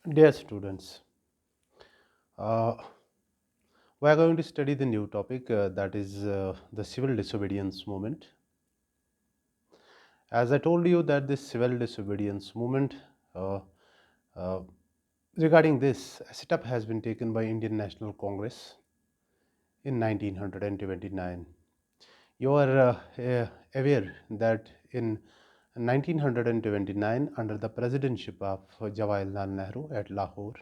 Dear students, uh, we are going to study the new topic that is the civil disobedience movement. As I told you that this civil disobedience movement, uh, uh, regarding this, a setup has been taken by Indian National Congress in 1929. You are aware that in 1929, under the presidency of Jawaharlal Nehru at Lahore,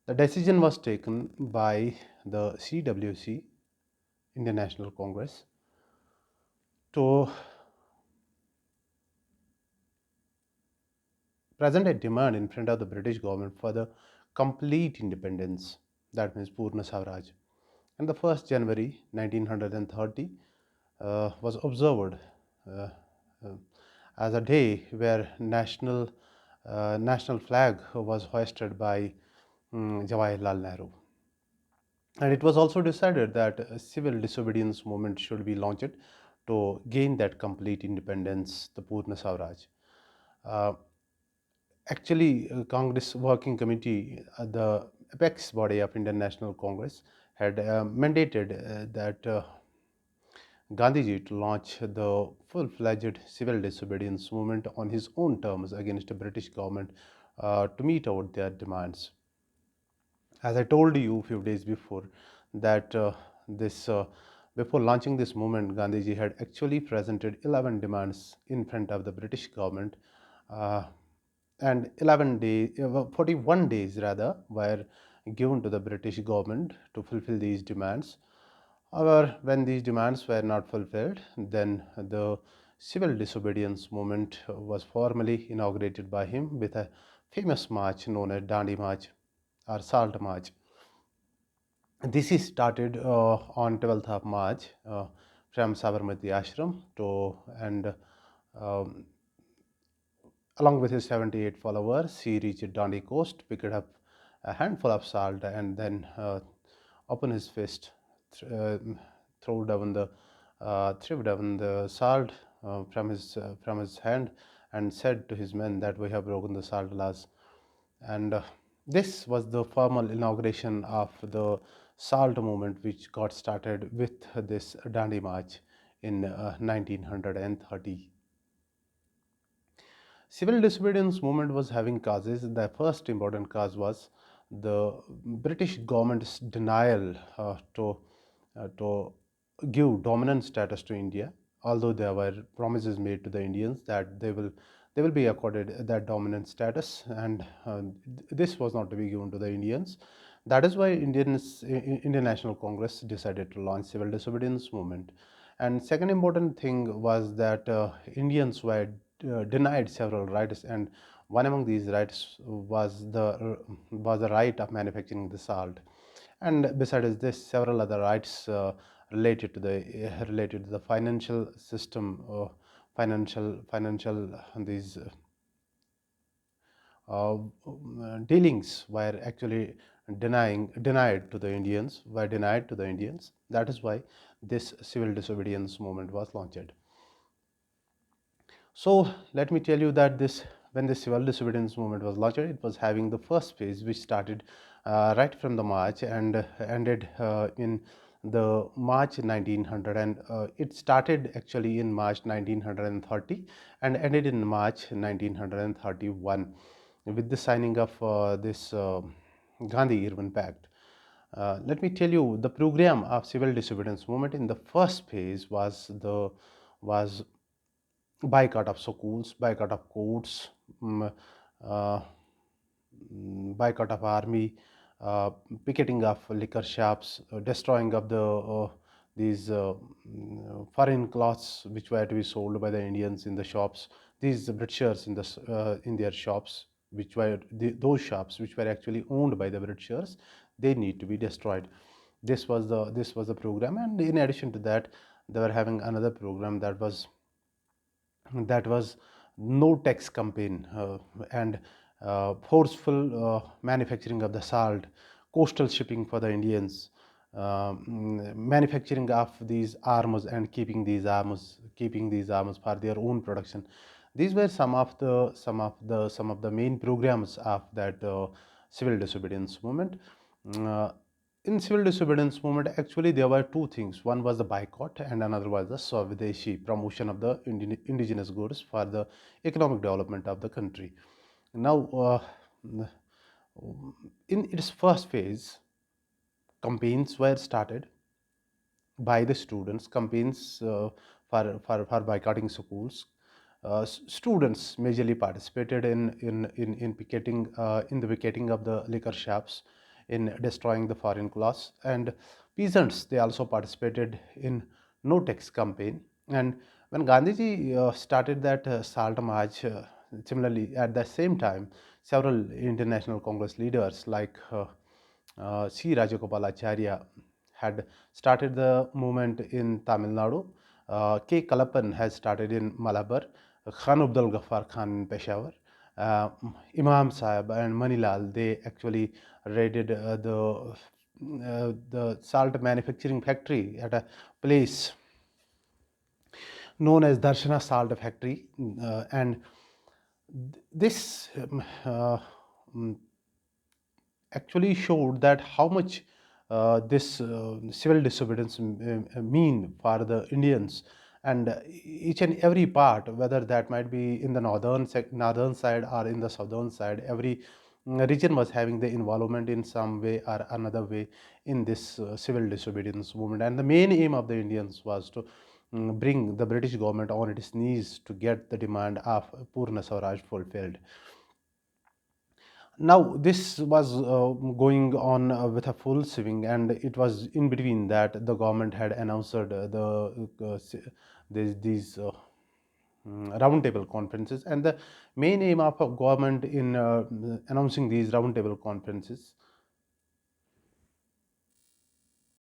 the decision was taken by the CWC, Indian National Congress, to present a demand in front of the British government for the complete independence, that means Purna Swaraj. And the 1st January 1930 was observed uh, uh, as a day where national flag was hoisted by Jawaharlal Nehru. And it was also decided that a civil disobedience movement should be launched to gain that complete independence, the Purna Swaraj. Uh, Actually, Congress Working Committee, the apex body of Indian National Congress, had mandated that Gandhiji to launch the full-fledged civil disobedience movement on his own terms against the British government to meet out their demands. As I told you a few days before, that this before launching this movement, Gandhiji had actually presented 11 demands in front of the British government, uh, and 11 days, 41 days rather, were given to the British government to fulfill these demands. However, when these demands were not fulfilled, then the civil disobedience movement was formally inaugurated by him with a famous march known as Dandi March or Salt March. This is started on 12th of March from Sabarmati Ashram to and um, along with his 78 followers, he reached Dandi coast, picked up a handful of salt, and then opened his fist, th- uh, threw down the salt from his hand, and said to his men that we have broken the salt laws. And this was the formal inauguration of the salt movement, which got started with this Dandi March in 1930. Civil disobedience movement was having causes. The first important cause was the British government's denial to give dominant status to India, although there were promises made to the Indians that they will be accorded that dominant status, and this was not to be given to the Indians. That is why Indian National Congress decided to launch civil disobedience movement. And second important thing was that Indians were denied several rights, and one among these rights was the right of manufacturing the salt. And besides this, several other rights related to the financial system, financial these dealings were actually denied to the Indians. That is why this civil disobedience movement was launched. So let me tell you that this when the civil disobedience movement was launched, it was having the first phase, which started right from the March and ended in the March 1900, and it started actually in March 1930 and ended in March 1931 with the signing of this Gandhi-Irwin Pact. Let me tell you the program of civil disobedience movement in the first phase was boycott of schools, boycott of courts, uh, boycott of army, uh, picketing of liquor shops, destroying of these foreign cloths which were to be sold by the Indians in the shops. These Britishers in their shops, those shops which were actually owned by the Britishers, they need to be destroyed. This was the program, and in addition to that, they were having another program that was no tax campaign and forceful manufacturing of the salt, coastal shipping for the Indians, manufacturing of these arms and keeping these arms for their own production. These were some of the main programs of that civil disobedience movement. Uh, in civil disobedience movement, actually there were two things. One was the boycott, and another was the Swadeshi, promotion of the indigenous goods for the economic development of the country. Now, in its first phase, campaigns were started by the students, campaigns for boycotting schools. Students majorly participated in picketing, in the picketing of the liquor shops, in destroying the foreign clothes, and peasants, they also participated in no tax campaign. And when Gandhiji started that salt march, similarly at the same time, several international Congress leaders like C. Rajagopalacharya had started the movement in Tamil Nadu. K. Kalappan has started in Malabar. Khan Abdul Ghaffar Khan in Peshawar. Uh, Imam Sahib and Manilal, they actually raided the salt manufacturing factory at a place known as Darshana Salt Factory, and this mm, actually showed that how much this civil disobedience mean for the Indians, and each and every part, whether that might be in the northern side or in the southern side, every region was having the involvement in some way or another way in this civil disobedience movement. And the main aim of the Indians was to bring the British government on its knees to get the demand of Purna Swaraj fulfilled. Now this was going on with a full swing, and it was in between that the government had announced these roundtable conferences. And the main aim of a government in announcing these roundtable conferences